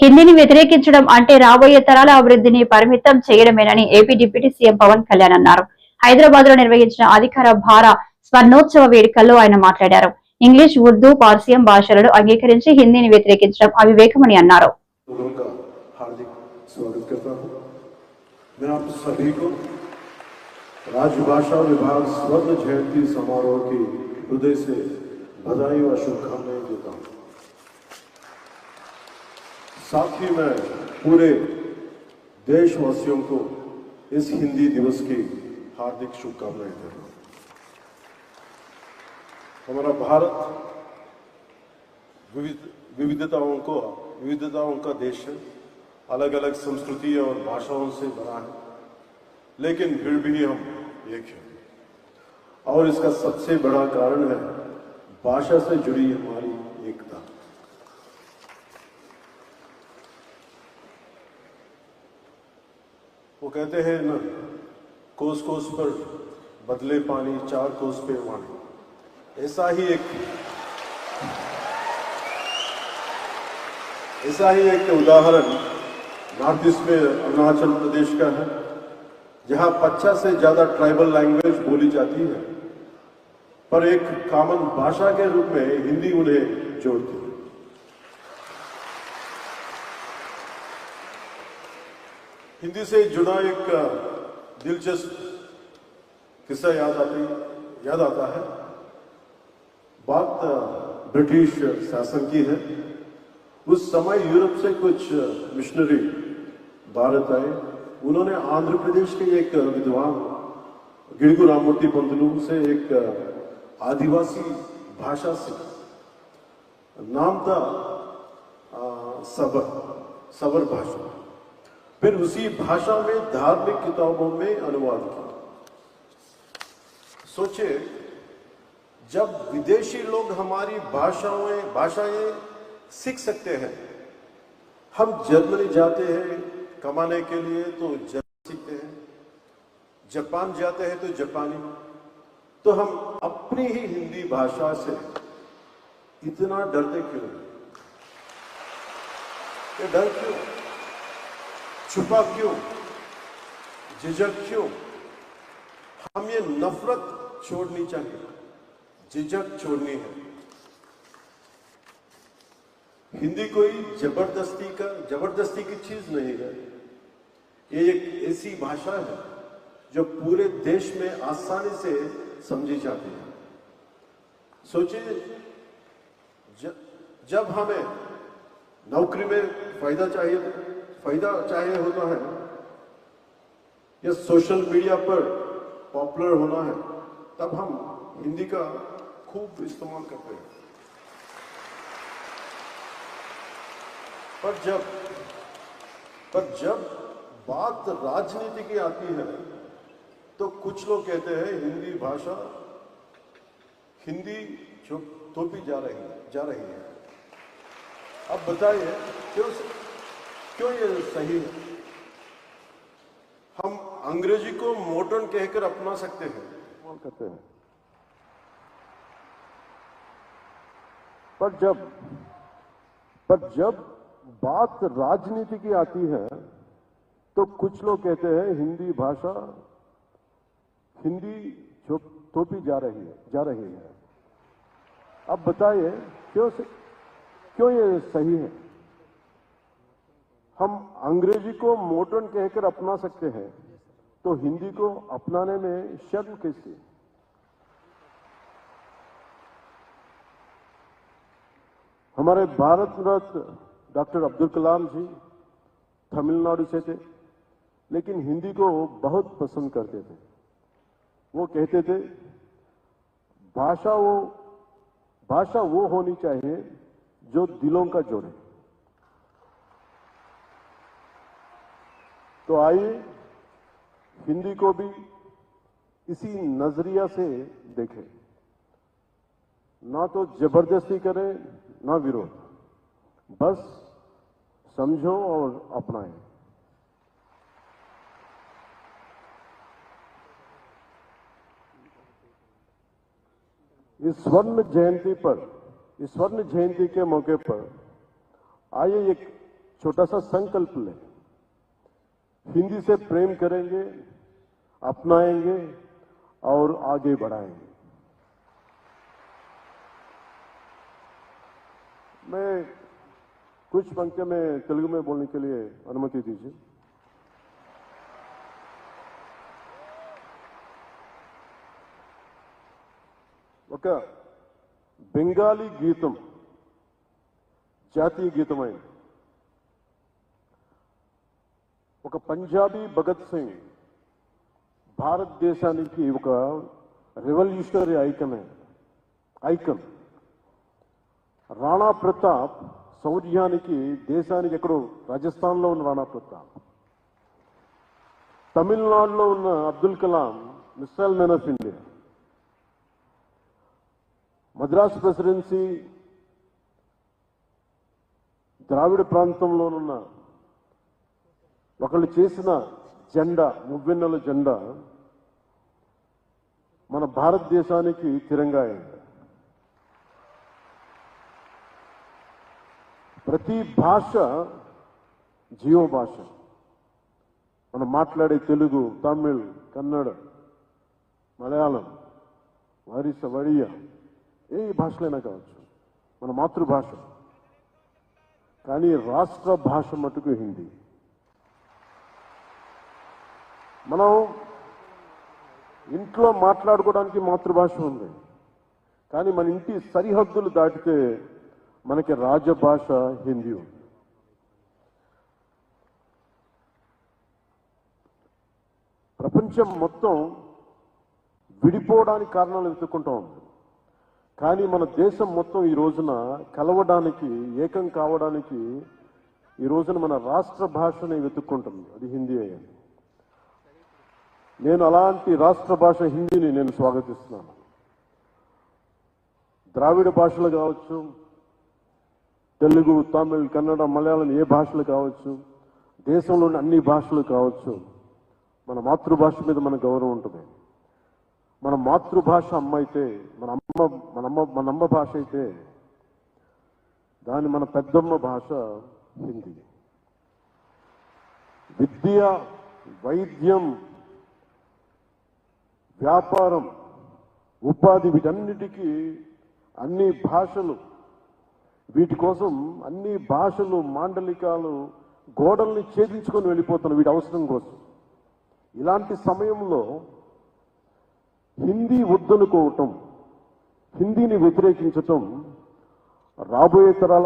హిందీని వ్యతిరేకించడం అంటే రాబోయే తరాల అభివృద్ధిని పరిమితం చేయడమేనని AP deputy CM Pawan Kalyan అన్నారు. హైదరాబాద్ లో నిర్వహించిన అధికార భార స్వర్ణోత్సవ వేడుకల్లో ఆయన మాట్లాడారు. ఇంగ్లీష్, ఉర్దూ, పార్సియం భాషలను అంగీకరించి హిందీని వ్యతిరేకించడం అవివేకమని అన్నారు. राजभाषा विभाग स्वर्ण जयंती समारोह की हृदय से बधाई व शुभकामनाएं देता हूं। साथ ही मैं पूरे देशवासियों को इस हिंदी दिवस की हार्दिक शुभकामनाएं देता हूं। हमारा भारत विविधताओं का देश है। अलग अलग संस्कृति और भाषाओं से बना है, लेकिन फिर भी हम एक हैं। और इसका सबसे बड़ा कारण है भाषा से जुड़ी हमारी एकता। वो कहते हैं ना, कोस कोस पर बदले पानी, चार कोस पे वाणी। ऐसा ही एक उदाहरण नॉर्थ ईस्ट में अरुणाचल प्रदेश का है, जहां 50 से ज्यादा ट्राइबल लैंग्वेज बोली जाती है, पर एक कॉमन भाषा के रूप में हिंदी उन्हें जोड़ती है। हिंदी से जुड़ा एक दिलचस्प किस्सा याद आता है। बात ब्रिटिश शासन की है। उस समय यूरोप से कुछ मिशनरी भारत आए। उन्होंने आंध्र प्रदेश के एक विद्वान गिड़गु राममूर्ति पंतलू से एक आदिवासी भाषा सीखी। नाम था सबर भाषा। फिर उसी भाषा में धार्मिक किताबों में अनुवाद किया। सोचे, जब विदेशी लोग हमारी भाषाएं सीख सकते हैं, हम जर्मनी जाते हैं कमाने के लिए तो जर्मन सीखते हैं, जापान जाते हैं तो जापानी, तो हम अपनी ही हिंदी भाषा से इतना डरते क्यों? ये डर क्यों? छुपा क्यों? झिझक क्यों? हम ये नफरत छोड़नी चाहिए, झिझक छोड़नी है। हिंदी कोई जबरदस्ती की चीज नहीं है। ये एक ऐसी भाषा है जो पूरे देश में आसानी से समझी जाती है। सोचिए, जब हमें नौकरी में फायदा चाहिए होता है, या सोशल मीडिया पर पॉपुलर होना है, तब हम हिंदी का खूब इस्तेमाल करते हैं। पर जब बात राजनीति की आती है, तो कुछ लोग कहते हैं हिंदी थोपी जा रही है। अब बताइए, क्यों ये सही है? हम अंग्रेजी को मॉडर्न कहकर अपना सकते हैं, पर जब बात राजनीति की आती है, तो कुछ लोग कहते हैं हिंदी थोपी जा रही है। अब बताइए, क्यों ये सही है? हम अंग्रेजी को मॉडर्न कहकर अपना सकते हैं, तो हिंदी को अपनाने में शर्म किसकी? हमारे भारत रत्न डॉक्टर अब्दुल कलाम जी तमिलनाडु से थे, लेकिन हिंदी को बहुत पसंद करते थे। वो कहते थे, भाषा वो होनी चाहिए जो दिलों का जोड़े। तो आइए हिंदी को भी इसी नजरिया से देखें, ना तो जबरदस्ती करें, ना विरोध, बस समझो और अपनाएं। इस स्वर्ण जयंती के मौके पर आइए एक छोटा सा संकल्प लें, हिंदी से प्रेम करेंगे, अपनाएंगे और आगे बढ़ाएंगे। मैं कुछ पंक्तियां में तेलुगु में बोलने के लिए अनुमति दीजिए। ఒక బెంగాలీ గీతం జాతీయ గీతమైన, ఒక పంజాబీ భగత్ సింగ్ భారతదేశానికి ఒక రెవల్యూషనరీ ఐకన్. రాణా ప్రతాప్ శౌర్యానికి, దేశానికి ఎక్కడో రాజస్థాన్లో ఉన్న రాణా ప్రతాప్, తమిళనాడులో ఉన్న Abdul Kalam missile man of India, Madras presidency ద్రావిడ ప్రాంతంలోనున్న ఒకళ్ళు చేసిన జెండా, మువ్వెన్నెల జెండా మన భారతదేశానికి తిరంగా అయింది. ప్రతి భాష జీవ భాష. మనం మాట్లాడే తెలుగు, తమిళ్, కన్నడ, మలయాళం, వారిస, వడియా, ఏ భాషలైనా కావచ్చు, మన మాతృభాష. కానీ రాష్ట్ర భాష మటుకు హిందీ. మనం ఇంట్లో మాట్లాడుకోవడానికి మాతృభాష ఉంది, కానీ మన ఇంటి సరిహద్దులు దాటితే మనకి రాజభాష హిందీ ఉంది. ప్రపంచం మొత్తం విడిపోవడానికి కారణాలు వెతుక్కుంటూ ఉంది, కానీ మన దేశం మొత్తం ఈ రోజున కలవడానికి, ఏకం కావడానికి ఈ రోజున మన రాష్ట్ర భాషని వెతుక్కుంటుంది, అది హిందీ అయ్యింది. నేను అలాంటి రాష్ట్ర భాష హిందీని నేను స్వాగతిస్తున్నాను. ద్రావిడ భాషలు కావచ్చు, తెలుగు, తమిళ్, కన్నడ, మలయాళం, ఏ భాషలు కావచ్చు, దేశంలోని అన్ని భాషలు కావచ్చు, మన మాతృభాష మీద మన గౌరవం ఉంటుంది. మన మాతృభాష అమ్మ అయితే, మన అమ్మ భాష అయితే, మన పెద్దమ్మ భాష హిందీ. విద్య, వైద్యం, వ్యాపారం, ఉపాధి, వీటన్నిటికీ అన్ని భాషలు, వీటి కోసం అన్ని భాషలు, మాండలికాలు, గోడల్ని ఛేదించుకొని వెళ్ళిపోతున్న వీటి అవసరం కోసం. ఇలాంటి సమయంలో హిందీ వద్దనుకోవటం, హిందీని వ్యతిరేకించటం రాబోయే తరాల